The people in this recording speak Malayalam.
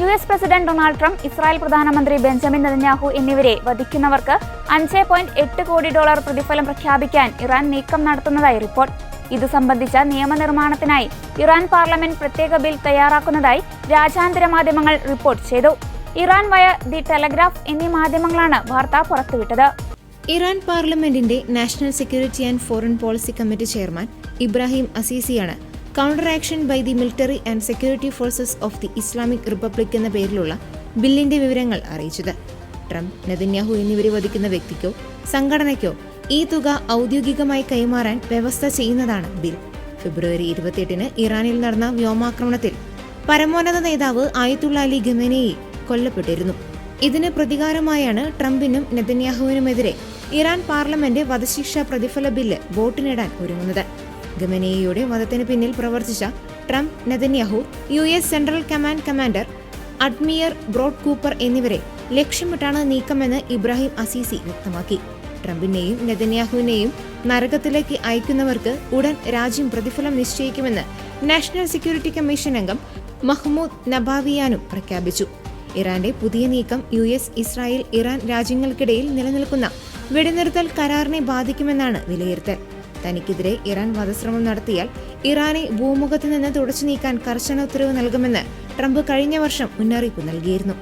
US president Donald Trump, Israel പ്രധാനമന്ത്രി ബെഞ്ചമിൻ നെതന്യാഹു എന്നിവരെ വധിക്കുന്നവർക്ക് $5.8 കോടി പ്രതിഫലം പ്രഖ്യാപിക്കാൻ ഇറാൻ നീക്കം നടത്തുന്നതായി റിപ്പോർട്ട്. ഇത് സംബന്ധിച്ച നിയമനിർമ്മാണത്തിനായി ഇറാൻ പാർലമെന്റ് പ്രത്യേക ബിൽ തയ്യാറാക്കുന്നതായി രാജ്യാന്തര മാധ്യമങ്ങൾ റിപ്പോർട്ട് ചെയ്തു. ഇറാൻ വയ ദി ടെലഗ്രാഫ് എന്നീ മാധ്യമങ്ങളാണ് വാർത്ത പുറത്തുവിട്ടത്. ഇറാൻ പാർലമെന്റിന്റെ national security and foreign policy committee chairman Ebrahim അസീസിയാണ് counter action by the military and security forces of the Islamic Republic എന്ന പേരിലുള്ള ബില്ലിന്റെ വിവരങ്ങൾ അറിയിച്ചത്. ട്രംപ്, നെതന്യാഹു എന്നിവരെ വധിക്കുന്ന വ്യക്തിക്കോ സംഘടനയ്ക്കോ ഈ തുക ഔദ്യോഗികമായി കൈമാറാൻ വ്യവസ്ഥ ചെയ്യുന്നതാണ് ബിൽ. ഫെബ്രുവരി 28-ന് ഇറാനിൽ നടന്ന വ്യോമാക്രമണത്തിൽ പരമോന്നത നേതാവ് ആയത്തുള്ള അലി ഖമേനെയി കൊല്ലപ്പെട്ടിരുന്നു. ഇതിന് പ്രതികാരമായാണ് ട്രംപിനും നെതന്യാഹുവിനുമെതിരെ ഇറാൻ പാർലമെന്റ് വധശിക്ഷ പ്രതിഫല ബില്ല് വോട്ടിനിടാൻ ഒരുങ്ങുന്നത്. ഖമേനെയിയുടെ വധത്തിന് പിന്നിൽ പ്രവർത്തിച്ച Trump, Netanyahu, US central command commander admiral Brad Cooper എന്നിവരെ ലക്ഷ്യമിട്ടാണ് നീക്കമെന്ന് ഇബ്രാഹിം അസീസി വ്യക്തമാക്കി. ട്രംപിനെയും നെതന്യാഹുവിനെയും നരകത്തിലേക്ക് അയക്കുന്നവർക്ക് ഉടൻ രാജ്യം പ്രതിഫലം നിശ്ചയിക്കുമെന്ന് നാഷണൽ സെക്യൂരിറ്റി കമ്മീഷൻ അംഗം മഹ്മൂദ് നബാവിയാനും പ്രഖ്യാപിച്ചു. ഇറാന്റെ പുതിയ നീക്കം US, ഇസ്രായേൽ, ഇറാൻ രാജ്യങ്ങൾക്കിടയിൽ നിലനിൽക്കുന്ന വെടിനിർത്തൽ കരാറിനെ ബാധിക്കുമെന്നാണ് വിലയിരുത്തൽ. തനിക്കെതിരെ ഇറാൻ വധശ്രമം നടത്തിയാൽ ഇറാനെ ഭൂമുഖത്ത് നിന്ന് തുടച്ചു നീക്കാൻ കർശന ഉത്തരവ് നൽകുമെന്ന് ട്രംപ് കഴിഞ്ഞ വർഷം മുന്നറിയിപ്പ് നൽകിയിരുന്നു.